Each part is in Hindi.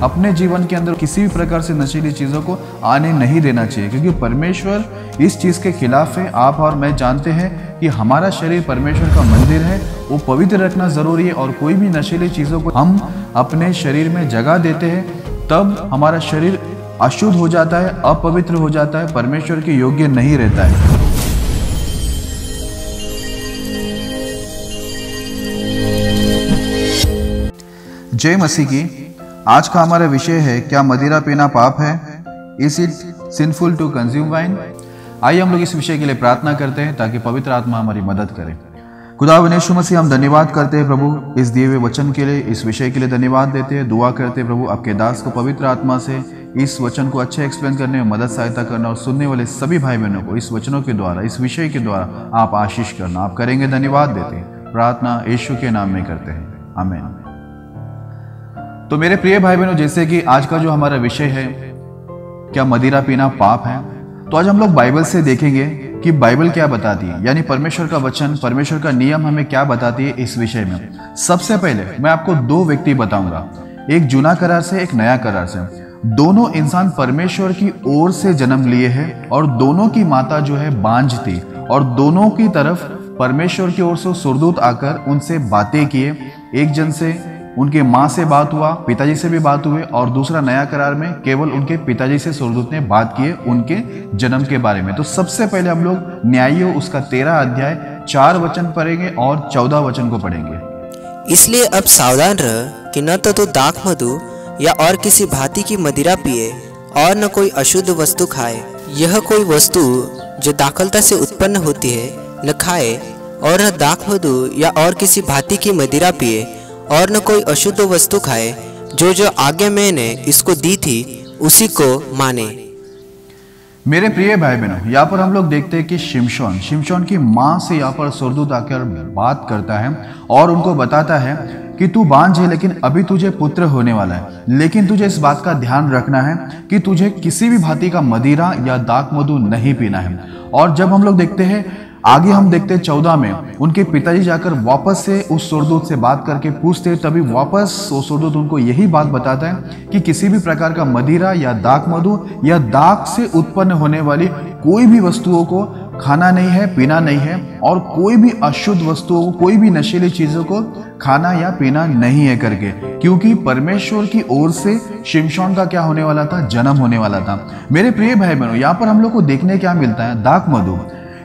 अपने जीवन के अंदर किसी भी प्रकार से नशीली चीज़ों को आने नहीं देना चाहिए, क्योंकि परमेश्वर इस चीज़ के खिलाफ है। आप और मैं जानते हैं कि हमारा शरीर परमेश्वर का मंदिर है, वो पवित्र रखना ज़रूरी है। और कोई भी नशीली चीज़ों को हम अपने शरीर में जगह देते हैं, तब हमारा शरीर अशुद्ध हो जाता है, अपवित्र हो जाता है, परमेश्वर के योग्य नहीं रहता है। जय मसीह की। आज का हमारा विषय है, क्या मदिरा पीना पाप है? Is it sinful to consume wine? आइए हम लोग इस विषय के लिए प्रार्थना करते हैं ताकि पवित्र आत्मा हमारी मदद करे। खुदावंद यीशु मसीह, हम धन्यवाद करते हैं प्रभु इस दिए हुए वचन के लिए, इस विषय के लिए धन्यवाद देते हैं। दुआ करते हैं प्रभु आपके दास को पवित्र आत्मा से इस वचन को अच्छे एक्सप्लेन करने में मदद सहायता करना, और सुनने वाले सभी भाई बहनों को इस वचनों के द्वारा, इस विषय के द्वारा आप आशीष करना। आप करेंगे, धन्यवाद देते हैं। प्रार्थना यीशु के नाम में करते हैं, आमीन। तो मेरे प्रिय भाई बहनों, जैसे कि आज का जो हमारा विषय है, क्या मदिरा पीना पाप है, तो आज हम लोग बाइबल से देखेंगे कि बाइबल क्या बताती है, यानी परमेश्वर का वचन, परमेश्वर का नियम हमें क्या बताती है इस विषय में। सबसे पहले मैं आपको दो व्यक्ति बताऊंगा, एक जूना करार से, एक नया करार से। दोनों इंसान परमेश्वर की ओर से जन्म लिए हैं, और दोनों की माता जो है बांझ थी, और दोनों की तरफ परमेश्वर की ओर से सुरदूत आकर उनसे बातें किए। एक जन से उनके माँ से बात हुआ, पिताजी से भी बात हुए, और दूसरा नया करार में केवल उनके पिताजी से सुरदूत ने बात किए उनके जन्म के बारे में। तो सबसे पहले हम लोग न्यायियों उसका 13 अध्याय 4 वचन पढ़ेंगे और 14 वचन को पढ़ेंगे। इसलिए अब सावधान रह कि न तो दाख मधु या और किसी भांति की मदिरा पिए, और न कोई अशुद्ध वस्तु खाए। यह कोई वस्तु जो दाखलता से उत्पन्न होती है न खाए, और न दाख मधु या और किसी भांति की मदिरा पिए, और न कोई अशुद्ध वस्तु खाए। जो आगे मैंने इसको दी थी उसी को माने। मेरे प्रिय भाई बहनों, यहाँ पर हम लोग देखते हैं कि शिमशोन की माँ से यहाँ पर सुरदूत आकर बात करता है और उनको बताता है कि तू बांझ है, लेकिन अभी तुझे पुत्र होने वाला है। लेकिन तुझे इस बात का ध्यान रखना है कि तुझे किसी भी भांति का मदिरा या दाख मधु नहीं पीना है। और जब हम लोग देखते हैं आगे, हम देखते हैं 14 में उनके पिताजी जाकर वापस से उस सुरदूत से बात करके पूछते हैं, तभी वापस वो सुरदूत उनको यही बात बताता है कि किसी भी प्रकार का मदिरा या दाख मधु या दाख से उत्पन्न होने वाली कोई भी वस्तुओं को खाना नहीं है, पीना नहीं है, और कोई भी अशुद्ध वस्तुओं को, कोई भी नशीली चीजों को खाना या पीना नहीं है करके, क्योंकि परमेश्वर की ओर से शिमशोन का क्या होने वाला था? जन्म होने वाला था। मेरे प्रिय भाई बहनों, यहाँ पर हम लोग को देखने क्या मिलता है? दाख मधु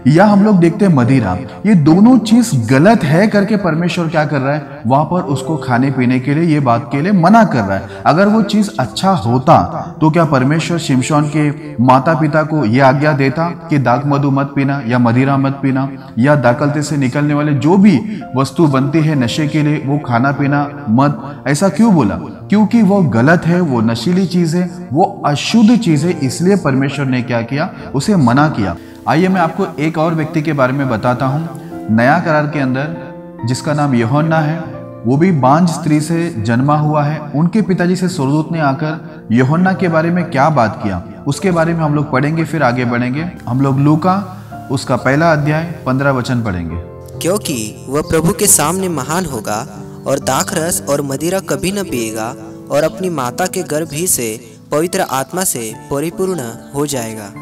या हम लोग देखते हैं मदिरा, ये दोनों चीज गलत है करके परमेश्वर क्या कर रहा है? वहां पर उसको खाने पीने के लिए, ये बात के लिए मना कर रहा है। अगर वो चीज अच्छा होता तो क्या परमेश्वर शिमशोन के माता पिता को ये आज्ञा देता कि दाख मधु मत पीना या मदिरा मत पीना, या दाखलते से निकलने वाले जो भी वस्तु बनती है नशे के लिए वो खाना पीना मत? ऐसा क्यों बोला? क्योंकि वो गलत है, वो नशीली चीज है, वो अशुद्ध चीज है, इसलिए परमेश्वर ने क्या किया? उसे मना किया। आइए मैं आपको एक और व्यक्ति के बारे में बताता हूं, नया करार के अंदर, जिसका नाम यूहन्ना है। वो भी बांझ स्त्री से जन्मा हुआ है। उनके पिताजी से सुरदूत ने आकर यूहन्ना के बारे में क्या बात किया, उसके बारे में हम लोग पढ़ेंगे, फिर आगे बढ़ेंगे। हम लोग लूका उसका 1 अध्याय 15 वचन पढ़ेंगे। क्योंकि वह प्रभु के सामने महान होगा, और दाख रस और मदिरा कभी न पिएगा, और अपनी माता के गर्भ ही से पवित्र आत्मा से परिपूर्ण हो जाएगा।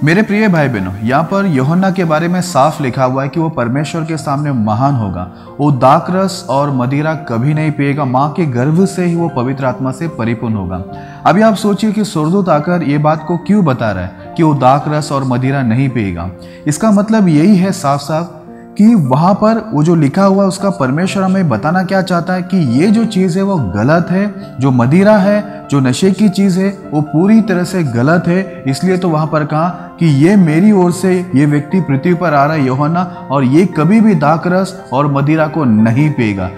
मेरे प्रिय भाई बहनों, यहाँ पर यूहन्ना के बारे में साफ लिखा हुआ है कि वो परमेश्वर के सामने महान होगा, वो दाख रस और मदिरा कभी नहीं पिएगा, माँ के गर्भ से ही वो पवित्र आत्मा से परिपूर्ण होगा। अभी आप सोचिए कि सुरदूत आकर ये बात को क्यों बता रहा है कि वो दाख रस और मदिरा नहीं पिएगा। इसका मतलब यही है साफ साफ कि वहां पर वो जो लिखा हुआ है उसका परमेश्वर हमें बताना क्या चाहता है कि ये जो चीज़ है वो गलत है, जो मदिरा है, जो नशे की चीज़ है, वो पूरी तरह से गलत है। इसलिए तो वहां पर कहा कि ये मेरी ओर से ये व्यक्ति पृथ्वी पर आ रहा है यूहन्ना, और ये कभी भी दाख रस और मदिरा को नहीं पिएगा।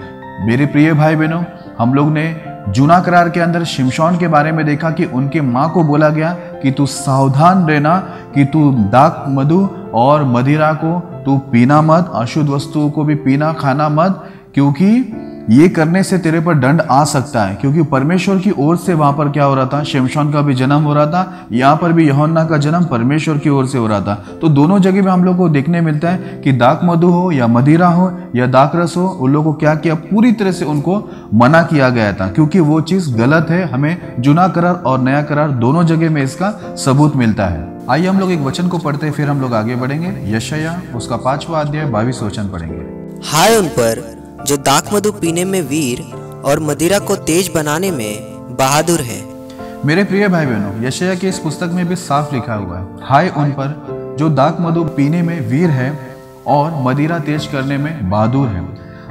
मेरे प्रिय भाई बहनों, हम लोग ने जूना करार के अंदर शिमशोन के बारे में देखा कि उनके माँ को बोला गया कि तू सावधान रहना कि तू दाख मधु और मदिरा को तू पीना मत, अशुद्ध वस्तुओं को भी पीना खाना मत, क्योंकि ये करने से तेरे पर दंड आ सकता है, क्योंकि परमेश्वर की ओर से वहां पर क्या हो रहा था, शिमशोन का भी जन्म हो रहा था, यहाँ पर भी यूहन्ना का जन्म परमेश्वर की ओर से हो रहा था। तो दोनों जगह में हम लोग को देखने मिलता है कि दाख मधु हो या मदिरा हो या दाखरस हो, उन लोगों को क्या किया, पूरी तरह से उनको मना किया गया था, क्योंकि वो चीज गलत है। हमें जुना करार और नया करार दोनों जगह में इसका सबूत मिलता है। आइए हम लोग एक वचन को पढ़ते हैं, फिर हम लोग आगे बढ़ेंगे। यशायाह उसका 5वां अध्याय 22 वचन पढ़ेंगे। हाय उन पर जो दाख मधु पीने में वीर और मदिरा को तेज बनाने में बहादुर है। मेरे प्रिय भाई बहनों, यशायाह की इस पुस्तक में भी साफ लिखा हुआ है, हाय उन पर जो दाख मधु पीने में वीर है और मदिरा तेज करने में बहादुर है।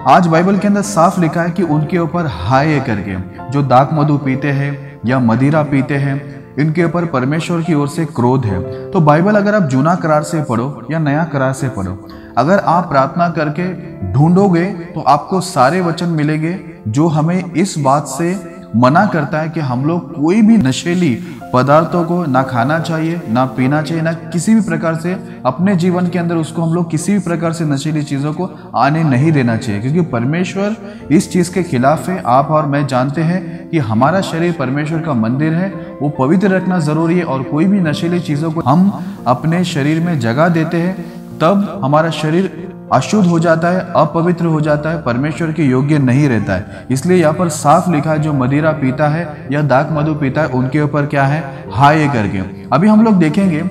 आज बाइबल के अंदर साफ लिखा है कि उनके ऊपर हाय करके, जो दाख मधु पीते हैं या मदिरा पीते हैं, इनके ऊपर परमेश्वर की ओर से क्रोध है। तो बाइबल अगर आप जूना करार से पढ़ो या नया करार से पढ़ो, अगर आप प्रार्थना करके ढूंढोगे तो आपको सारे वचन मिलेंगे जो हमें इस बात से मना करता है कि हम लोग कोई भी नशीली पदार्थों को ना खाना चाहिए, ना पीना चाहिए, ना किसी भी प्रकार से अपने जीवन के अंदर उसको हम लोग किसी भी प्रकार से नशीली चीज़ों को आने नहीं देना चाहिए, क्योंकि परमेश्वर इस चीज़ के खिलाफ है। आप और मैं जानते हैं कि हमारा शरीर परमेश्वर का मंदिर है, वो पवित्र रखना ज़रूरी है। और कोई भी नशीली चीज़ों को हम अपने शरीर में जगह देते हैं, तब हमारा शरीर अशुद्ध हो जाता है, अपवित्र हो जाता है, परमेश्वर के योग्य नहीं रहता है। इसलिए यहाँ पर साफ लिखा है, जो मदिरा पीता है या दाख मधु पीता है, उनके ऊपर क्या है, हाय करके। अभी हम लोग देखेंगे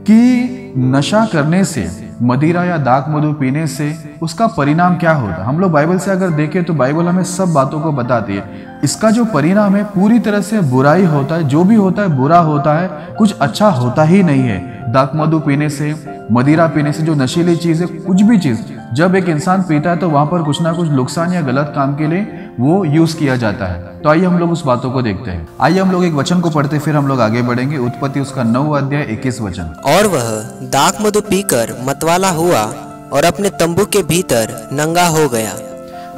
कि नशा करने से, मदिरा या दाख मधु पीने से उसका परिणाम क्या होता है। हम लोग बाइबल से अगर देखें तो बाइबल हमें सब बातों को बताती है। इसका जो परिणाम है पूरी तरह से बुराई होता है, जो भी होता है बुरा होता है, कुछ अच्छा होता ही नहीं है। दाख मधु पीने से, मदिरा पीने से, जो नशीली चीज है, कुछ भी चीज जब एक इंसान पीता है तो वहां पर कुछ ना कुछ नुकसान या गलत काम के लिए वो यूज किया जाता है। तो आइए हम लोग उस बातों को देखते हैं। आइए हम लोग एक वचन को पढ़ते, फिर हम लोग आगे बढ़ेंगे। उत्पत्ति उसका 9वां अध्याय 21 वचन। और वह दाख मधु पीकर मतवाला हुआ और अपने तंबू के भीतर नंगा हो गया।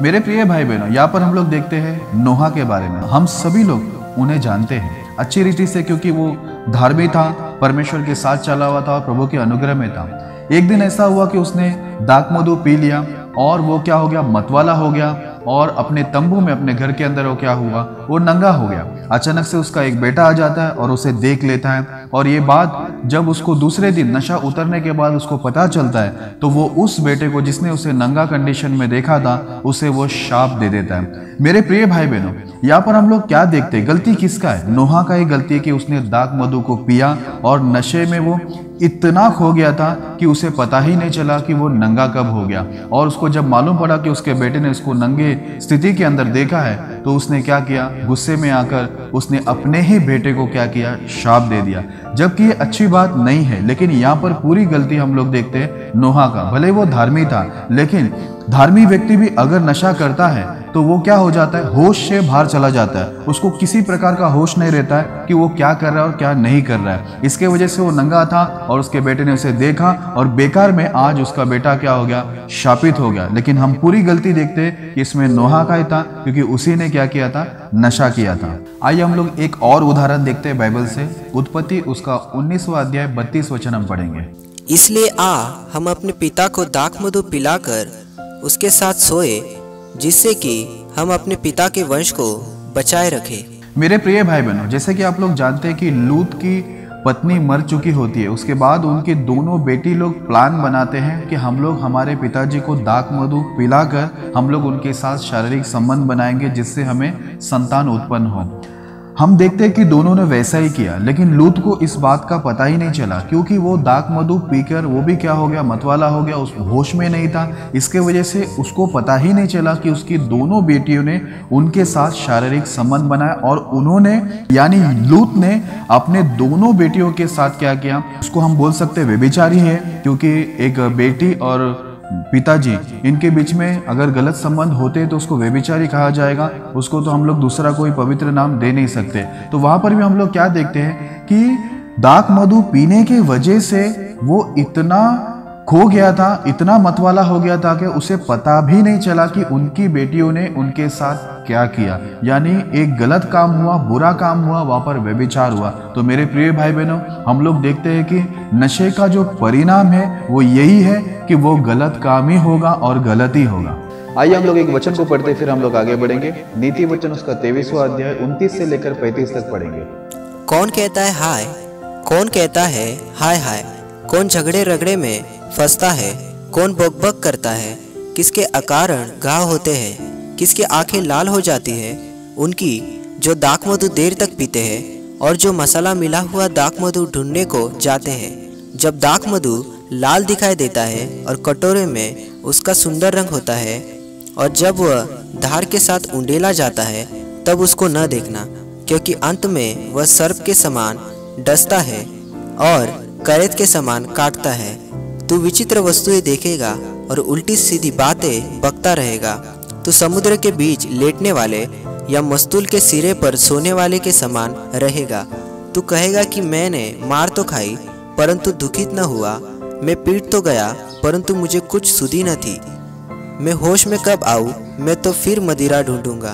मेरे प्रिय भाई बहनों, यहाँ पर हम लोग देखते हैं नोहा के बारे में। हम सभी लोग उन्हें जानते हैं अच्छी रीति से, क्योंकि वो धार्मिक था, परमेश्वर के साथ चला हुआ था और प्रभु के अनुग्रह में था। एक दिन ऐसा हुआ कि उसने दाख मधु पी लिया और वो क्या हो गया, मतवाला हो गया, और अपने तंबू में, अपने घर के अंदर वो क्या हुआ, वो नंगा हो गया। अचानक से उसका एक बेटा आ जाता है और उसे देख लेता है, और ये बात जब उसको दूसरे दिन नशा उतरने के बाद उसको पता चलता है, तो वो उस बेटे को, जिसने उसे नंगा कंडीशन में देखा था, उसे वो शाप दे देता है। मेरे प्रिय भाई बहनों, यहाँ पर हम लोग क्या देखते हैं, गलती किसका है? नोहा का ही गलती है कि उसने दाख मधु को पिया और नशे में वो इतना खो गया था कि उसे पता ही नहीं चला कि वो नंगा कब हो गया। और उसको जब मालूम पड़ा कि उसके बेटे ने उसको नंगे स्थिति के अंदर देखा है, तो उसने क्या किया, गुस्से में आकर उसने अपने ही बेटे को क्या किया, शाप दे दिया। जबकि ये अच्छी बात नहीं है, लेकिन यहाँ पर पूरी गलती हम लोग देखते हैं नोहा का। भले वो धार्मिक था, लेकिन धार्मिक व्यक्ति भी अगर नशा करता है तो वो क्या हो जाता है, होश से बाहर चला जाता है। उसको किसी प्रकार का होश नहीं रहता है कि वो क्या कर रहा है और क्या नहीं कर रहा है। इसके वजह से वो नंगा था और उसके बेटे ने उसे देखा, और बेकार में आज उसका बेटा क्या हो गया, शापित हो गया। लेकिन हम पूरी गलती देखते हैं कि इसमें नोहा का ही था, क्योंकि उसी ने क्या किया था, नशा किया था। आइए हम लोग एक और उदाहरण देखते हैं बाइबल से। उत्पत्ति उसका 19वां अध्याय 32 वचन हम पढ़ेंगे। इसलिए हम अपने पिता को दाख मधु पिलाकर उसके साथ सोए, जिससे कि हम अपने पिता के वंश को बचाए रखें। मेरे प्रिय भाई बहनों, जैसे कि आप लोग जानते हैं कि लूत की पत्नी मर चुकी होती है, उसके बाद उनके दोनों बेटी लोग प्लान बनाते हैं कि हम लोग हमारे पिताजी को दाख मधु पिलाकर हम लोग उनके साथ शारीरिक संबंध बनाएंगे, जिससे हमें संतान उत्पन्न हो। हम देखते हैं कि दोनों ने वैसा ही किया, लेकिन लूत को इस बात का पता ही नहीं चला, क्योंकि वो दाख मधु पीकर वो भी क्या हो गया, मतवाला हो गया, उस होश में नहीं था। इसके वजह से उसको पता ही नहीं चला कि उसकी दोनों बेटियों ने उनके साथ शारीरिक संबंध बनाया, और उन्होंने यानी लूत ने अपने दोनों बेटियों के साथ क्या किया, उसको हम बोल सकते हैं व्यभिचारी है, क्योंकि एक बेटी और पिताजी इनके बीच में अगर गलत संबंध होते तो उसको व्यभिचारी कहा जाएगा, उसको तो हम लोग दूसरा कोई पवित्र नाम दे नहीं सकते। तो वहां पर भी हम लोग क्या देखते हैं कि दाख मधु पीने के वजह से वो इतना खो गया था, इतना मतवाला हो गया था कि उसे पता भी नहीं चला कि उनकी बेटियों ने उनके साथ क्या किया। यानी एक गलत काम हुआ, बुरा काम हुआ, वहां पर व्यभिचार हुआ। तो मेरे प्रिय भाई बहनों, हम लोग देखते हैं कि नशे का जो परिणाम है वो यही है कि वो गलत काम ही होगा और गलत ही होगा। आइए हम लोग एक वचन को पढ़ते फिर हम लोग आगे बढ़ेंगे। नीति वचन उसका 23वां अध्याय 29 से लेकर 35 तक पढ़ेंगे। कौन कहता है हाय, कौन कहता है हाय हाय, कौन झगड़े रगड़े में फंसता है, कौन बकबक करता है, किसके अकारण घाव होते हैं, किसकी आंखें लाल हो जाती है, उनकी जो दाख मधु देर तक पीते हैं और जो मसाला मिला हुआ दाख मधु ढूंढने को जाते हैं। जब दाख मधु लाल दिखाई देता है और कटोरे में उसका सुंदर रंग होता है और जब वह धार के साथ उंडेला जाता है तब उसको न देखना, क्योंकि अंत में वह सर्प के समान डसता है और करैत के समान काटता है। तू विचित्र वस्तुएं देखेगा और उल्टी सीधी बातें बकता रहेगा। तू समुद्र के बीच लेटने वाले या मस्तूल के सिरे पर सोने वाले के समान रहेगा। तू कहेगा कि मैंने मार तो खाई परंतु दुखित न हुआ, मैं पीट तो गया परंतु मुझे कुछ सुधी न थी। मैं होश में कब आऊँ, मैं तो फिर मदिरा ढूंढूंगा।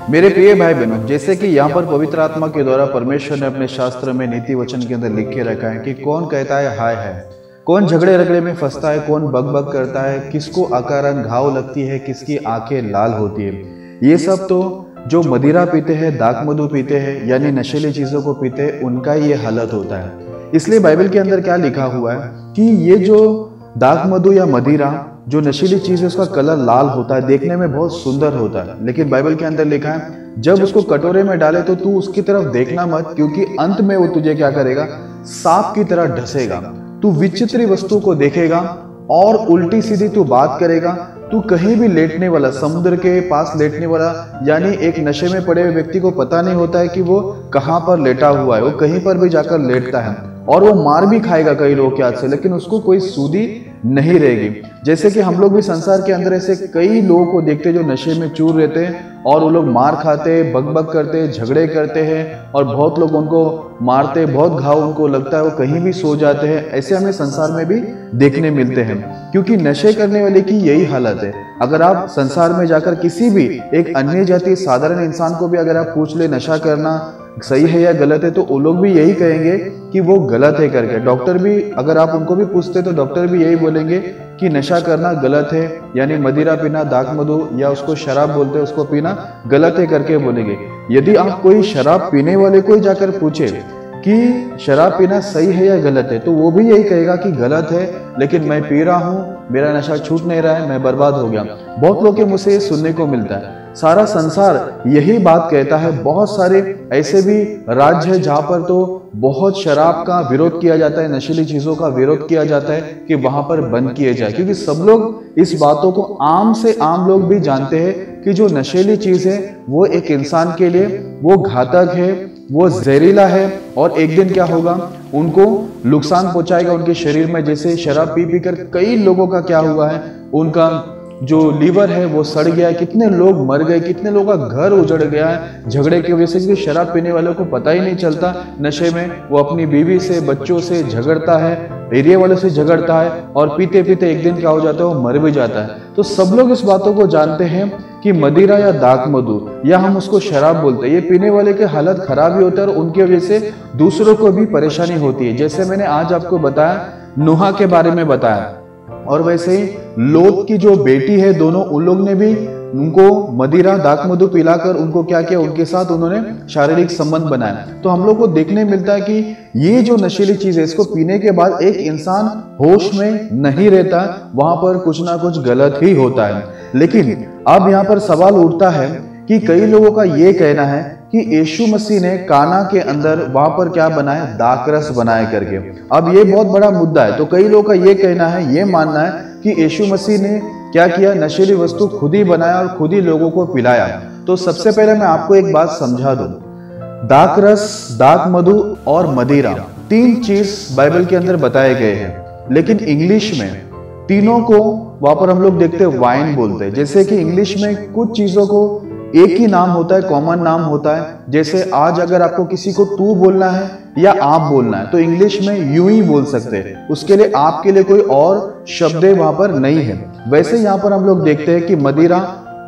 मेरे प्रिय भाई बहनों, जैसे कि यहाँ पर पवित्र आत्मा के द्वारा परमेश्वर ने अपने शास्त्र में नीति वचन के अंदर लिख के रखा है कि कौन कहता है हाय है, कौन झगड़े रगड़े में फंसता है, कौन बक करता है, किसको अकारण घाव लगती है, किसकी आंखें लाल होती है। ये सब तो जो मदिरा पीते हैं, दाख मधु पीते हैं, यानी नशीली चीजों को पीते हैं, उनका ये हालत होता है। इसलिए बाइबल के अंदर क्या लिखा हुआ है कि ये जो दाख मधु या मदिरा जो नशीली चीज है उसका कलर लाल होता है, देखने में बहुत सुंदर होता है, लेकिन बाइबल के अंदर लिखा है जब उसको कटोरे में डाले तो तू उसकी तरफ देखना मत, क्योंकि अंत में वो तुझे क्या करेगा, सांप की तरह ढसेगा। तू विचित्र वस्तु को देखेगा और उल्टी सीधी तू बात करेगा। तू कहीं भी लेटने वाला, समुद्र के पास लेटने वाला, यानी एक नशे में पड़े हुए व्यक्ति को पता नहीं होता है कि वो कहाँ पर लेटा हुआ है, वो कहीं पर भी जाकर लेटता है और वो मार भी खाएगा कई लोगों के हाथ से, लेकिन उसको कोई सूदी नहीं रहेगी। जैसे कि हम लोग भी संसार के अंदर ऐसे कई लोगों को देखते हैं जो नशे में चूर रहते हैं और वो लोग मार खाते, बक करते हैं, झगड़े करते हैं और बहुत लोग उनको मारते, बहुत घाव उनको लगता है, वो कहीं भी सो जाते हैं। ऐसे हमें संसार में भी देखने मिलते हैं, क्योंकि नशे करने वाले की यही हालत है। अगर आप संसार में जाकर किसी भी एक अन्य जाति साधारण इंसान को भी अगर आप पूछ ले नशा करना सही है या गलत है, तो वो लोग भी यही कहेंगे कि वो गलत है करके। डॉक्टर भी अगर आप उनको भी पूछते तो डॉक्टर भी यही बोलेंगे कि नशा करना गलत है, यानी मदिरा पीना, दाख मधु या उसको शराब बोलते हैं उसको पीना गलत है करके बोलेंगे। यदि आप कोई शराब पीने वाले को जाकर पूछे कि शराब पीना सही है या गलत है, तो वो भी यही कहेगा कि गलत है, लेकिन मैं पी रहा हूँ, मेरा नशा छूट नहीं रहा है, मैं बर्बाद हो गया। बहुत लोग के मुझ से सुनने को मिलता है, सारा संसार यही बात कहता है। बहुत सारे ऐसे भी राज्य है जहां पर तो बहुत शराब का विरोध किया जाता है, नशीली चीजों का विरोध किया जाता है कि वहां पर बंद किए जाए, क्योंकि सब लोग इस बातों को आम से आम लोग भी जानते हैं कि जो नशीली चीज है वो एक इंसान के लिए वो घातक है, वो जहरीला है और एक दिन क्या होगा, उनको नुकसान पहुंचाएगा उनके शरीर में। जैसे शराब पी पी कर कई लोगों का क्या हुआ है, उनका जो लीवर है वो सड़ गया है, कितने लोग मर गए, कितने लोगों का घर उजड़ गया है झगड़े की वजह से। क्योंकि शराब पीने वालों को पता ही नहीं चलता, नशे में वो अपनी बीवी से, बच्चों से झगड़ता है, एरिया वालों से झगड़ता है और पीते पीते एक दिन क्या हो जाता है, वो मर भी जाता है। तो सब लोग इस बातों को जानते हैं कि मदिरा या दाख मधु या हम उसको शराब बोलते हैं, ये पीने वाले की हालत खराब ही होता है और उनकी वजह से दूसरों को भी परेशानी होती है। जैसे मैंने आज आपको बताया, नूहा के बारे में बताया, और वैसे ही लोत की जो बेटी है, दोनों उन लोग ने भी उनको मदिरा दाख मधु पिलाकर उनको क्या किया, उनके साथ उन्होंने शारीरिक संबंध बनाया। तो हम लोग को देखने मिलता है कि ये जो नशीली चीज है, इसको पीने के बाद एक इंसान होश में नहीं रहता, वहां पर कुछ ना कुछ गलत ही होता है। लेकिन अब यहाँ पर सवाल उठता है कि कई लोगों का ये कहना है कि यीशु मसीह ने काना के अंदर वहां पर क्या बनाया, दाखरस बनाया करके। अब ये बहुत बड़ा मुद्दा है। तो कई लोगों का ये कहना है, ये मानना है कि यीशु मसीह ने क्या किया, नशीली वस्तु खुद ही बनाया और खुद ही लोगों को पिलाया। तो सबसे पहले मैं आपको एक बात समझा दूं, दाखरस, दाख मधु और मदिरा, तीन चीज बाइबल के अंदर बताए गए हैं, लेकिन इंग्लिश में तीनों को वहां पर हम लोग देखते हैं वाइन बोलते हैं। जैसे कि इंग्लिश में कुछ चीजों को एक ही नाम होता है, कॉमन नाम होता है। जैसे आज अगर आपको किसी को तू बोलना है या आप बोलना है तो इंग्लिश में यू ही बोल सकते हैं, उसके लिए आपके लिए कोई और शब्द वहां पर नहीं है। वैसे यहाँ पर हम लोग देखते हैं कि मदिरा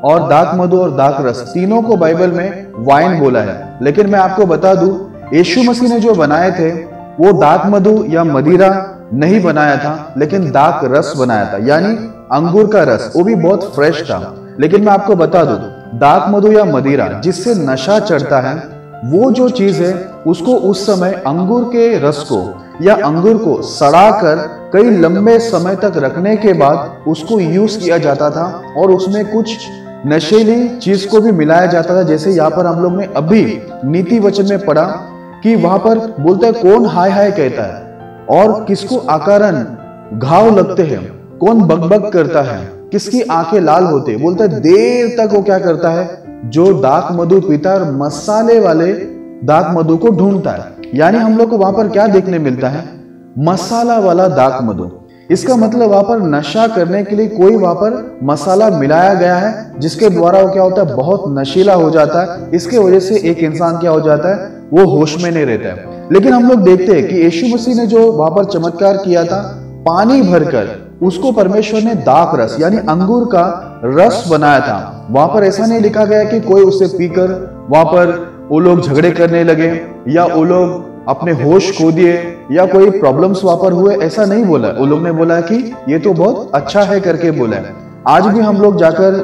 और दाख मधु और दाख रस तीनों को बाइबल में वाइन बोला है। लेकिन मैं आपको बता दूं, यीशु मसीह ने जो बनाए थे वो दाख मधु या मदिरा नहीं बनाया था, लेकिन दाक रस बनाया था, यानी अंगूर का रस, वो भी बहुत फ्रेश था। लेकिन मैं आपको बता दूं, दाक मधु या मदिरा जिससे नशा चढ़ता है, वो जो चीज है उसको उस समय अंगूर के रस को या अंगूर को सड़ा कर कई लंबे समय तक रखने के बाद उसको यूज किया जाता था और उसमें कुछ नशीली चीज को भी मिलाया जाता था। जैसे यहाँ पर हम लोग ने अभी नीति वचन में पढ़ा कि वहां पर बोलता है कौन हाय हाय कहता है और किसको अकारण घाव लगते हैं, कौन बकबक करता है, किसकी आंखें लाल होते, बोलता है देर तक वो क्या करता है, जो दाक मधु पीता है और मसाले वाले दाक मधु को ढूंढता है। यानी हम लोग को वहां पर क्या देखने मिलता है, मसाला वाला दाक मधु। इसका मतलब वहां पर नशा करने के लिए कोई वहां पर मसाला मिलाया गया है, जिसके द्वारा वो क्या होता है, बहुत नशीला हो जाता है। इसके वजह से एक इंसान क्या हो जाता है, वो होश में नहीं रहता है। लेकिन हम लोग देखते हैं कि यीशु मसीह ने जो वहां पर चमत्कार किया था, पानी भरकर उसको परमेश्वर ने दाक रस यानी अंगूर का रस बनाया था। वहां पर ऐसा नहीं लिखा गया कि कोई उसे पीकर वहां पर वो लोग झगड़े करने लगे या वो लोग अपने होश खो दिए या कोई प्रॉब्लम्स वहां पर हुए, ऐसा नहीं बोला। वो लोग ने बोला कि ये तो बहुत अच्छा है करके बोला है। आज भी हम लोग जाकर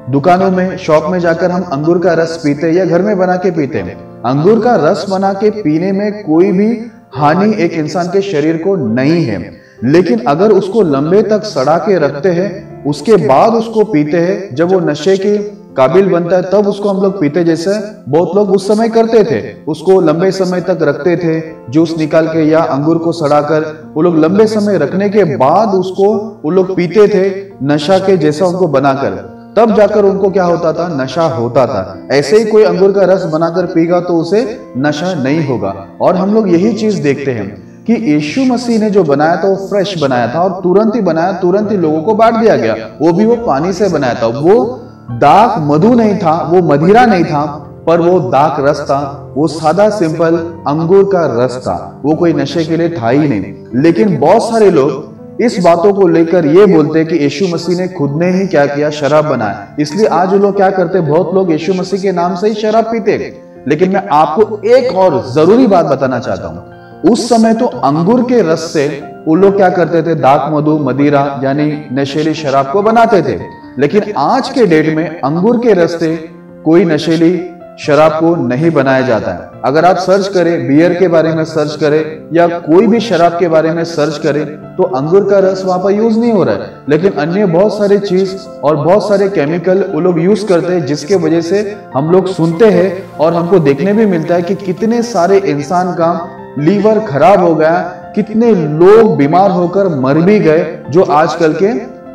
दुकानों में, शॉप में जाकर हम अंगूर का रस पीते या घर में बना के पीते हैं। अंगूर का रस बना के पीने में कोई भी हानि एक इंसान के शरीर को नहीं है, लेकिन अगर उसको लंबे तक सड़ा के रखते हैं, उसके बाद उसको पीते हैं, जब वो नशे के काबिल बनता है तब उसको हम लोग पीते। जैसे बहुत लोग उस समय करते थे, उसको लंबे समय तक रखते थे, जूस निकाल के या अंगूर को सड़ाकर वो लोग लंबे समय रखने के बाद उसको वो लोग पीते थे, नशा के जैसा उनको बनाकर, तब जाकर उनको क्या होता था, नशा होता था। ऐसे ही कोई अंगूर का रस बनाकर पीगा तो उसे नशा नहीं होगा। और हम लोग यही चीज देखते हैं कि यीशु मसीह ने जो बनाया था वो फ्रेश बनाया था और तुरंत ही बनाया, तुरंत ही लोगों को बांट दिया गया। वो भी वो पानी से बनाया था, वो दाक मधु नहीं था, वो मदिरा नहीं था, पर वो दाक रस था। वो सादा सिंपल अंगूर का रस था, वो कोई नशे के लिए था ही नहीं। लेकिन बहुत सारे लोग इस बातों को लेकर ये बोलते हैं कि यीशु मसीह ने खुद ने ही क्या किया, शराब बनाया। इसलिए आज लोग क्या करते, बहुत लोग यीशु मसीह के नाम से ही शराब पीते। लेकिन मैं आपको एक और जरूरी बात बताना चाहता हूं, उस समय तो अंगूर के रस से वो लोग क्या करते थे, दाक मधु मदिरा यानी नशीली शराब को बनाते थे। लेकिन आज के डेट में अंगूर के रस से कोई नशीली शराब को नहीं बनाया जाता है। अगर आप सर्च करें, बियर के बारे में सर्च करें या कोई भी शराब के बारे में सर्च करें, तो अंगूर का रस वहां पर यूज नहीं हो रहा है। लेकिन अन्य बहुत सारे चीज और बहुत सारे केमिकल वो लोग यूज करते हैं, जिसके वजह से हम लोग सुनते हैं और हमको देखने भी मिलता है कि कितने सारे इंसान का लीवर खराब हो गया, कितने लोग बीमार होकर मर भी गए, जो आजकल के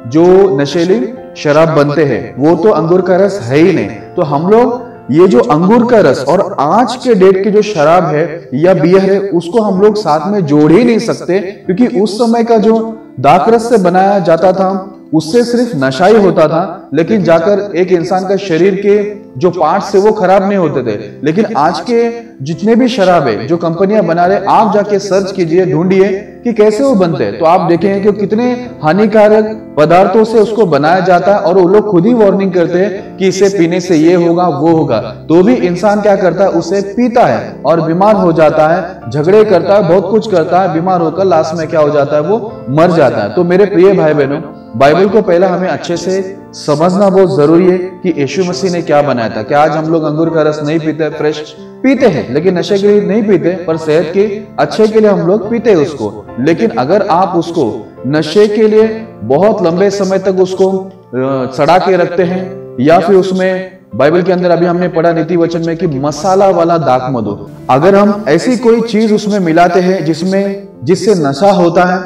जो नशीली शराब बनते हैं वो तो अंगूर का रस है ही नहीं। तो हम लोग ये जो अंगूर का रस और आज के डेट की जो शराब है या बियर है, उसको हम लोग साथ में जोड़ ही नहीं सकते, क्योंकि उस समय का जो दाक रस से बनाया जाता था उससे सिर्फ नशा ही होता था, लेकिन जाकर एक इंसान का शरीर के जो पार्ट से वो खराब नहीं होते थे। लेकिन आज के जितने भी शराब है जो कंपनियां बना रहे, आप जाके सर्च कीजिए, ढूंढिए कि कैसे वो बनते हैं, तो आप देखेंगे कि कितने हानिकारक पदार्थों से उसको बनाया जाता है। और वो लोग खुद ही वार्निंग करते हैं कि इसे पीने से ये होगा वो होगा, तो भी इंसान क्या करता है, उसे पीता है और बीमार हो जाता है, झगड़े करता है, बहुत कुछ करता है, बीमार होकर लास्ट में क्या हो जाता है, वो मर जाता है। तो मेरे प्रिय भाई बहनों, बाइबल को पहला हमें अच्छे से समझना बहुत जरूरी है कि यीशु मसीह ने क्या बनाया था। क्या आज हम लोग अंगूर का रस नहीं पीते, फ्रेश पीते हैं, लेकिन नशे के लिए नहीं पीते, पर सेहत के अच्छे के लिए हम लोग पीते हैं उसको। लेकिन अगर आप उसको नशे के लिए बहुत लंबे समय तक उसको सड़ा के रखते हैं, या फिर उसमें बाइबल के अंदर अभी हमने पढ़ा नीति वचन में कि मसाला वाला दाक मधु, अगर हम ऐसी कोई चीज उसमें मिलाते हैं जिससे नशा होता है,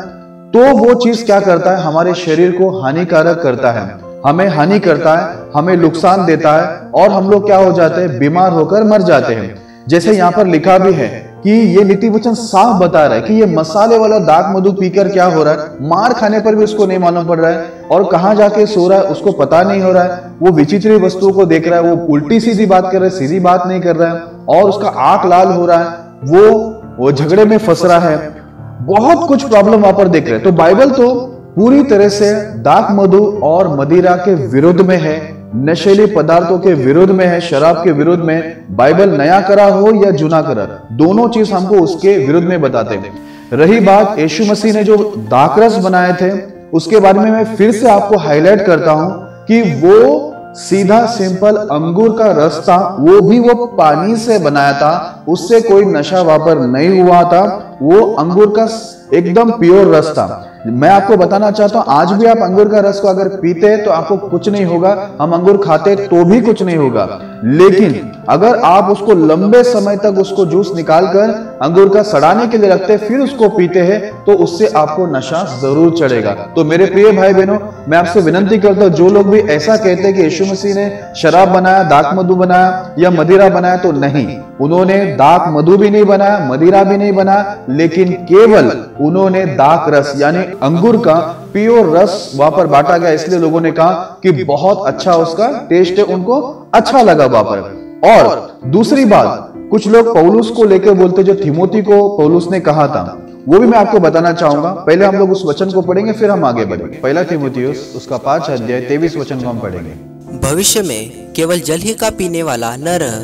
तो वो चीज क्या करता है, हमारे शरीर को हानिकारक करता है, हमें हानि करता है, हमें नुकसान देता है और हम लोग क्या हो जाते हैं, बीमार होकर मर जाते हैं। जैसे यहाँ पर लिखा भी है कि ये नीति वचन साफ बता रहा है कि ये मसाले वाला दाक मधु पीकर क्या हो रहा है, मार खाने पर भी उसको नहीं मालूम पड़ रहा है, और कहाँ जाके सो रहा है उसको पता नहीं हो रहा है। वो विचित्र वस्तुओं को देख रहा है, वो उल्टी सीधी बात कर रहा है, सीधी बात नहीं कर रहा है, और उसका आंख लाल हो रहा है, वो झगड़े में फंस रहा है, बहुत कुछ प्रॉब्लम वहां पर देख रहे हैं। तो बाइबल तो पूरी तरह से दाक मधु और मदिरा के विरुद्ध में है, नशीले पदार्थों के विरुद्ध में है, शराब के विरुद्ध में। बाइबल नया करा हो या जुना करा, दोनों चीज हमको उसके विरुद्ध में बताते हैं। रही बात यीशु मसीह ने जो दाखरस बनाए थे, उसके बारे में मैं फिर से आपको हाईलाइट करता हूं कि वो सीधा सिंपल अंगूर का रस था, वो भी वो पानी से बनाया था, उससे कोई नशा वहां पर नहीं हुआ था, वो अंगूर का एकदम प्योर रस था। मैं आपको बताना चाहता हूं, आज भी आप अंगूर का रस को अगर पीते तो आपको कुछ नहीं होगा, हम अंगूर खाते तो भी कुछ नहीं होगा, लेकिन अगर आप उसको लंबे समय तक उसको जूस निकालकर अंगूर का सड़ाने के लिए रखते फिर उसको पीते हैं तो उससे आपको नशा जरूर चढ़ेगा। तो मेरे प्रिय भाई बहनों, मैं आपसे विनती करता हूं, जो लोग भी ऐसा कहते हैं कि यीशु मसीह ने शराब बनाया, दाख मधु बनाया या मदिरा बनाया, तो नहीं, उन्होंने दाख मधु भी नहीं बनाया, मदिरा भी नहीं बनाया, लेकिन केवल उन्होंने दाख रस यानी अंगूर का प्योर रस वहां पर बांटा गया। इसलिए लोगों ने कहा कि बहुत अच्छा उसका टेस्ट है, उनको अच्छा लगा वहां पर। और दूसरी बात, कुछ लोग पौलुस को लेकर बोलते, जो थिमोथी को पौलुस ने कहा था, वो भी मैं आपको बताना चाहूंगा। पहले हम लोग उस वचन को पढ़ेंगे, फिर हम आगे बढ़ेंगे। पहला थिमोथियुस उसका 5 अध्याय 23 वचन को हम पढ़ेंगे। भविष्य में केवल जल ही का पीने वाला न रह,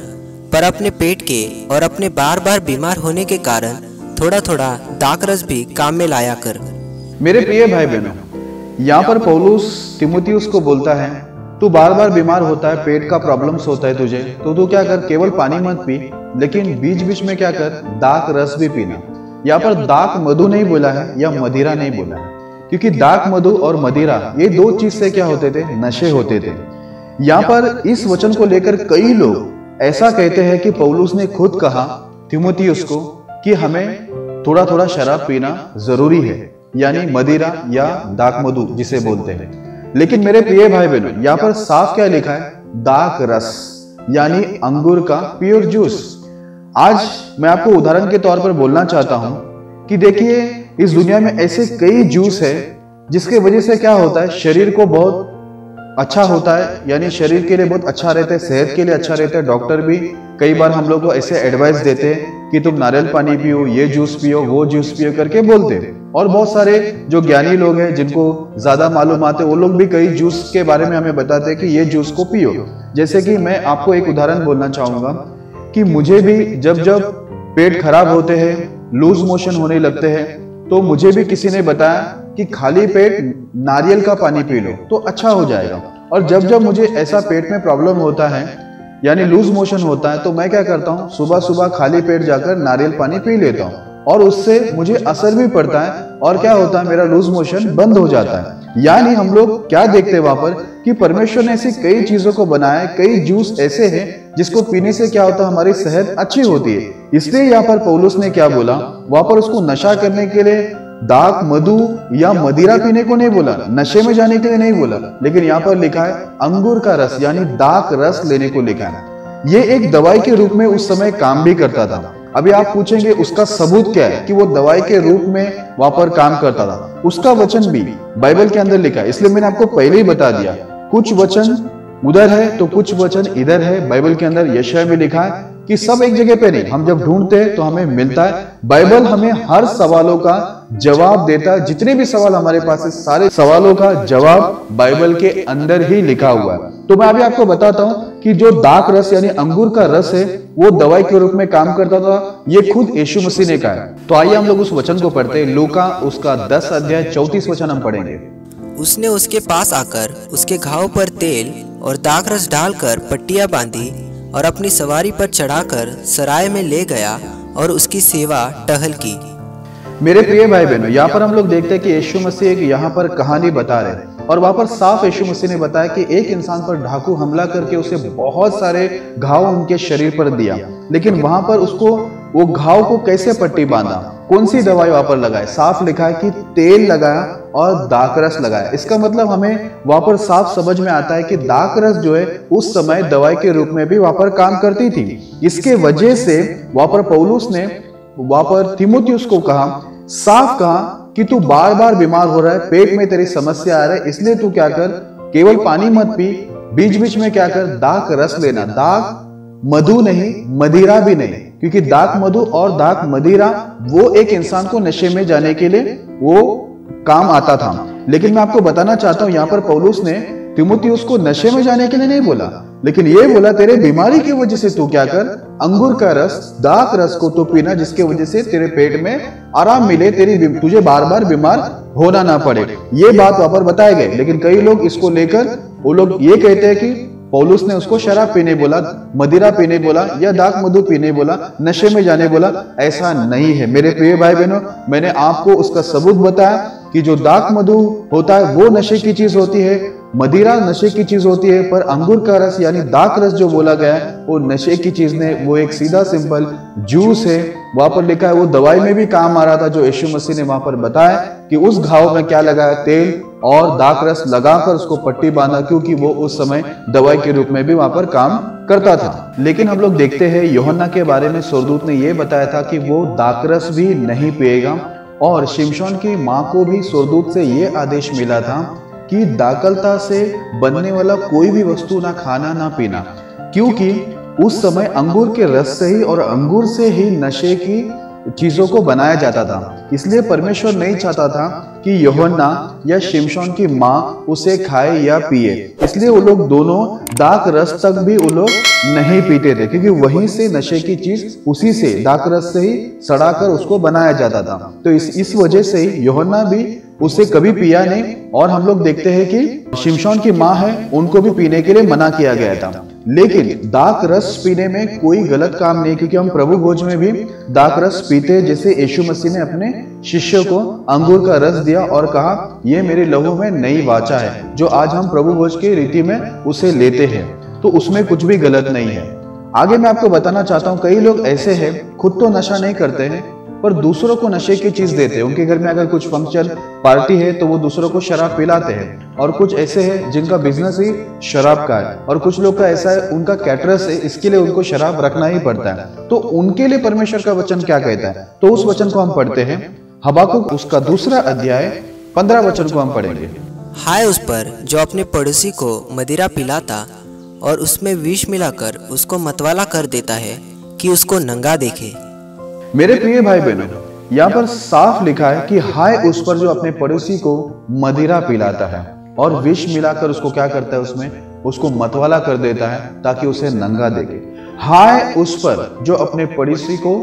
पर अपने पेट के और अपने बार बार बीमार होने के कारण थोड़ा थोड़ा दाखरस भी काम में लाया कर। मेरे प्रिय भाई बहनों, यहाँ पर पौलुस थिमोथियुस को बोलता है, तू बार बार बीमार होता है, पेट का प्रॉब्लम्स होता है तुझे, तो तू क्या कर, केवल पानी मत पी, लेकिन बीच बीच में क्या कर, दाख रस भी पीना। यहाँ पर दाख मधु नहीं बोला है या मदिरा नहीं बोला है, क्योंकि दाख मधु और मदिरा ये दो चीज से क्या होते थे, नशे होते थे। यहाँ पर इस वचन को लेकर कई लोग ऐसा कहते हैं कि पौलुस ने खुद कहा थिमोथियुस को कि हमें थोड़ा थोड़ा शराब पीना जरूरी है, यानी मदिरा या दाख मधु जिसे बोलते हैं। लेकिन मेरे प्रिय भाई बहनों, यहाँ पर साफ क्या लिखा है, दाख रस यानी अंगूर का प्योर जूस। आज मैं आपको उदाहरण के तौर पर बोलना चाहता हूं कि देखिए, इस दुनिया में ऐसे कई जूस है जिसके वजह से क्या होता है, शरीर को बहुत अच्छा होता है, यानी शरीर के लिए बहुत अच्छा रहता है, सेहत के लिए अच्छा रहता है। डॉक्टर भी कई बार हम लोग को ऐसे एडवाइस देते हैं कि तुम नारियल पानी पियो, ये जूस पियो, वो जूस पियो करके बोलते हैं। और बहुत सारे जो ज्ञानी लोग हैं जिनको ज्यादा मालूम आते, वो लोग भी कई जूस के बारे में हमें बताते हैं कि ये जूस को पियो। जैसे कि मैं आपको एक उदाहरण बोलना चाहूंगा कि मुझे भी जब जब पेट खराब होते हैं, लूज मोशन होने लगते हैं, तो मुझे भी किसी ने बताया कि खाली पेट नारियल का पानी पी लो तो अच्छा हो जाएगा। और जब जब मुझे ऐसा पेट में प्रॉब्लम होता है, यानी लूज मोशन होता है, तो मैं क्या करता हूँ, सुबह सुबह खाली पेट जाकर नारियल पानी पी लेता हूँ और उससे मुझे असर भी पड़ता है। और क्या होता है, मेरा लूज मोशन बंद हो जाता है। यानी हम लोग क्या देखते हैं वहां पर कि परमेश्वर ने ऐसी कई चीजों को बनाया, कई जूस ऐसे हैं जिसको पीने से क्या होता है, हमारी सेहत अच्छी होती है। इसलिए यहाँ पर पौलुस ने क्या बोला, वहां पर उसको नशा करने के लिए दाख मधु या मदिरा पीने को नहीं बोला, नशे में जाने के लिए नहीं बोला, लेकिन यहाँ पर लिखा है अंगूर का रस यानी दाख रस लेने को लिखा है। ये एक दवाई के रूप में उस समय काम भी करता था। अभी आप पूछेंगे उसका सबूत क्या है कि वो दवाई के रूप में वहां पर काम करता था। उसका वचन भी बाइबल के अंदर लिखा है, इसलिए मैंने आपको पहले ही बता दिया, कुछ वचन उधर है तो कुछ वचन इधर है। बाइबल के अंदर यशायाह में लिखा है कि सब एक जगह पे नहीं, हम जब ढूंढते हैं तो हमें मिलता है। बाइबल हमें हर सवालों का जवाब देता है। जितने भी सवाल हमारे पास है, सारे सवालों का जवाब बाइबल के अंदर ही लिखा हुआ है। तो मैं अभी आपको बताता हूं कि जो दाख रस यानी अंगूर का रस है, वो दवाई के रूप में काम करता था, ये खुद यीशु मसीह ने कहा है। तो आइए हम लोग उस वचन को पढ़ते हैं। लूका उसका 10 अध्याय 34 वचन हम पढ़ेंगे। उसने उसके पास आकर उसके घाव पर तेल और दाखरस डालकर पट्टियां बांधी और अपनी सवारी पर चढ़ाकर सराय में ले गया और उसकी सेवा टहल की। मेरे प्रिय भाई बहनों, यहाँ पर हम लोग देखते हैं कि यीशु मसीह एक यहाँ पर कहानी बता रहे हैं और वहां पर साफ यीशु मसीह ने बताया कि एक इंसान पर डाकू हमला करके उसे बहुत सारे घाव उनके शरीर पर दिया, लेकिन वहां पर उसको वो घाव को कैसे पट्टी बांधा, कौन सी दवाई वहां पर लगाए, साफ लिखा है कि तेल लगाया और दाखरस लगाया। इसका मतलब हमें वहां पर साफ समझ में आता है कि दाखरस जो है उस समय दवाई के रूप में भी वहां पर काम करती थी। इसके वजह से वहां पर पौलुस ने वहां पर थिमोथियुस को कहा, साफ कहा कि तू बार बार बीमार हो रहा है, पेट में तेरी समस्या आ रहा है, इसलिए तू क्या कर, केवल पानी मत पी, बीच बीच में क्या कर, दाख रस लेना। दाख मधु नहीं, मदिरा भी नहीं, क्योंकि दाख मधु और दाख मदिरा वो एक इंसान को नशे में जाने के लिए वो काम आता था। लेकिन मैं आपको बताना चाहता हूं, यहाँ पर पौलुस ने थिमोथियुस को नशे में जाने के लिए नहीं बोला, लेकिन ये बोला तेरे बीमारी की वजह से तू क्या कर, अंगूर का रस, दाक रस को तो पीना, जिसके वजह से तेरे पेट में आराम मिले, तुझे बार बार बीमार होना ना पड़े। ये बात वहां पर बताए गए। लेकिन कई लोग इसको लेकर वो लोग ये कहते हैं कि पौलुस ने उसको शराब पीने बोला, मदिरा पीने बोला, या दाक मधु पीने बोला, नशे में जाने बोला। ऐसा नहीं है मेरे प्रिय भाई बहनों। मैंने आपको उसका सबूत बताया कि जो दाक मधु होता है वो नशे की चीज होती है, मदिरा नशे की चीज होती है, पर अंगूर का रस यानी दाक रस जो बोला गया है वो नशे की चीज नहीं, वो एक सीधा सिंपल जूस है। वहां पर लिखा है वो दवाई में भी काम आ रहा था, जो यीशु मसीह ने वहां पर बताया कि उस घाव में क्या लगाया, तेल और दाक रस लगाकर उसको पट्टी बांधा, क्योंकि वो उस समय दवाई के रूप में भी वहां पर काम करता था। लेकिन हम लोग देखते हैं यूहन्ना के बारे में स्वर्गदूत ने यह बताया था कि वो दाक रस भी नहीं पिएगा, और शिमशोन की मां को भी स्वर्गदूत से यह आदेश मिला था कि दाखलता से बनने वाला कोई भी वस्तु ना खाना ना पीना, क्योंकि उस समय अंगूर के रस से ही और अंगूर से ही नशे की चीजों को बनाया जाता था। इसलिए परमेश्वर नहीं चाहता था कि यूहन्ना या शिमशोन की मां उसे खाए या पिए। इसलिए वो लोग दोनों दाक रस तक भी वो लोग नहीं पीते थे, क्योंकि वहीं से नशे की चीज उसी से दाक रस से ही सड़ाकर उसको बनाया जाता था। तो इस वजह से ही यूहन्ना भी उसे कभी पिया नहीं। और हम लोग देखते हैं कि शिमशोन की मां है, उनको भी पीने के लिए मना किया गया था। लेकिन दाक रस पीने में कोई गलत काम नहीं, क्योंकि हम प्रभु भोज में भी दाक रस पीते, जैसे यीशु मसीह ने अपने शिष्यों को अंगूर का रस दिया और कहा ये मेरे लहू में नई वाचा है, जो आज हम प्रभु भोज की रीति में उसे लेते हैं। तो उसमें कुछ भी गलत नहीं है। आगे मैं आपको बताना चाहता हूँ, कई लोग ऐसे हैं खुद तो नशा नहीं करते हैं पर दूसरों को नशे की चीज देते हैं। उनके घर में अगर कुछ फंक्शन पार्टी है तो वो दूसरों को शराब पिलाते हैं। और कुछ ऐसे हैं जिनका बिजनेस ही शराब का है, और कुछ लोग का ऐसा है उनका कैटरस है, इसके लिए उनको शराब रखना ही पड़ता है। तो उनके लिए परमेश्वर का वचन क्या कहता है, तो उस वचन को हम पढ़ते हैं। हबाकुक उसका 2 अध्याय 15 वचन को हम पढ़ेंगे। हाय उस पर जो अपने पड़ोसी को मदिरा पिलाता और उसमें विष मिलाकर उसको मतवाला कर देता है कि उसको नंगा देखे। मेरे प्रिय भाई बहनों, यहाँ पर साफ लिखा है कि हाय उस पर जो अपने पड़ोसी को मदिरा पिलाता है और विष मिलाकर उसको क्या करता है, उसमें उसको मतवाला कर देता है ताकि उसे नंगा देखे। हाय उस पर जो अपने पड़ोसी को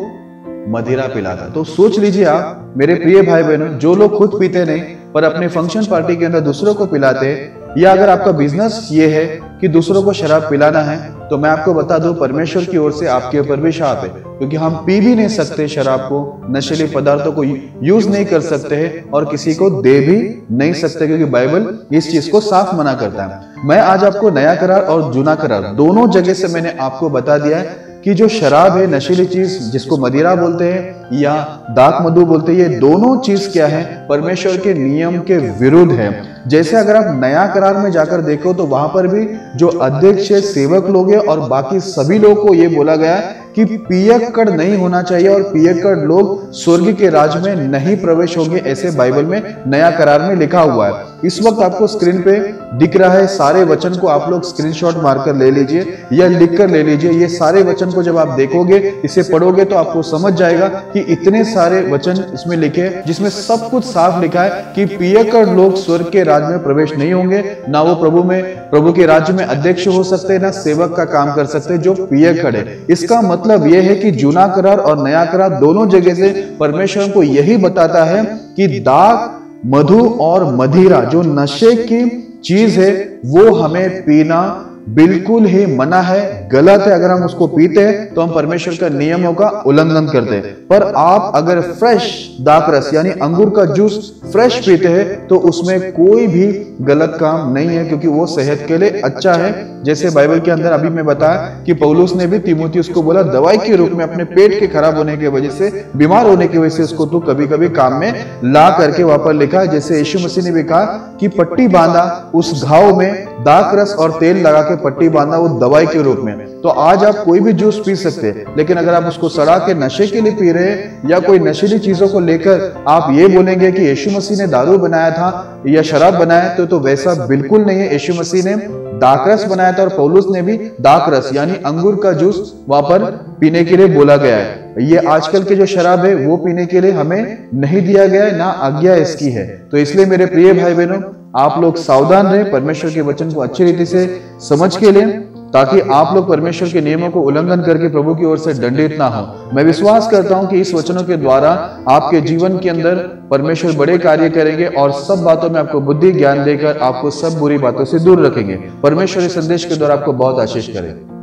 मदिरा पिलाता है। तो सोच लीजिए आप मेरे प्रिय भाई बहनों, जो लोग खुद पीते नहीं पर अपने फंक्शन पार्टी के अंदर दूसरों को पिलाते हैं, या अगर आपका बिजनेस ये है कि दूसरों को शराब पिलाना है, तो मैं आपको बता दूं परमेश्वर की ओर से आपके ऊपर भी शाप है, क्योंकि हम पी भी नहीं सकते शराब को, नशीले पदार्थों को यूज नहीं कर सकते हैं और किसी को दे भी नहीं सकते, क्योंकि बाइबल इस चीज को साफ मना करता है। मैं आज आपको नया करार और जूना करार दोनों जगह से मैंने आपको बता दिया है कि जो शराब है, नशीली चीज जिसको मदिरा बोलते हैं या दाक मधु बोलते हैं, ये दोनों चीज क्या है, परमेश्वर के नियम के विरुद्ध है। जैसे अगर आप नया करार में जाकर देखो तो वहां पर भी जो अध्यक्ष सेवक लोग हैं और बाकी सभी लोगों को ये बोला गया है कि पियक्कड़ नहीं होना चाहिए और पियक्कड़ लोग स्वर्ग के राज में नहीं प्रवेश होंगे, ऐसे बाइबल में नया करार में लिखा हुआ है। इस वक्त आपको स्क्रीन पे दिख रहा है, सारे वचन को आप लोग स्क्रीनशॉट मारकर ले लीजिए या लिख कर ले लीजिए। ये सारे वचन को जब आप देखोगे, इसे पढ़ोगे तो आपको समझ जाएगा कि इतने सारे वचन इसमें लिखे हैं जिसमें सब कुछ साफ लिखा है कि पियक्कड़ लोग स्वर्ग के राज में प्रवेश नहीं होंगे, ना वो प्रभु के राज्य में अध्यक्ष हो सकते, ना सेवक का काम कर सकते जो पियक्कड़ है। इसका मतलब यह है कि जूना करार और नया करार दोनों जगह से परमेश्वर को यही बताता है कि दाक मधु और मदिरा जो नशे की चीज है वो हमें पीना बिल्कुल ही मना है, गलत है। अगर हम उसको पीते हैं तो हम परमेश्वर का नियमों का उल्लंघन करते हैं। पर आप अगर फ्रेश दाकरस यानी अंगूर का जूस फ्रेश पीते हैं तो उसमें कोई भी गलत काम नहीं है, क्योंकि वो सेहत के लिए अच्छा है। जैसे बाइबल के अंदर अभी मैं बताया कि पौलुस ने भी तीमुथियुस को बोला दवाई के रूप में अपने पेट के खराब होने की वजह से, बीमार होने की वजह से उसको तो कभी कभी काम में ला करके वहां पर लिखा है। जैसे यीशु मसीह ने भी कहा कि पट्टी बांधा, उस घाव में दाकरस और तेल लगा के पट्टी बांधा, वो दवाई के रूप में। तो आज आप कोई भी जूस पी सकते हैं, लेकिन अगर आप उसको सड़ा के नशे के लिए पी रहे हैं या कोई नशीली चीजों को लेकर आप ये बोलेंगे कि यीशु मसीह ने दारू बनाया था या शराब बनाया तो वैसा बिल्कुल नहीं है। यीशु मसीह ने दाकरस बनाया था और पौलुस ने भी दाकरस यानी अंगूर का जूस वहां पर पीने के लिए बोला गया है। ये आजकल के जो शराब है वो पीने के लिए हमें नहीं दिया गया है, ना आज्ञा इसकी है। तो इसलिए मेरे प्रिय भाई बहनों, आप लोग सावधान रहे, परमेश्वर के वचन को अच्छी रीति से समझ के लें। ताकि आप लोग परमेश्वर के नियमों को उल्लंघन करके प्रभु की ओर से दंडित ना हो। मैं विश्वास करता हूं कि इस वचनों के द्वारा आपके जीवन के अंदर परमेश्वर बड़े कार्य करेंगे और सब बातों में आपको बुद्धि ज्ञान देकर आपको सब बुरी बातों से दूर रखेंगे। परमेश्वर इस संदेश के द्वारा आपको बहुत आशीष करे।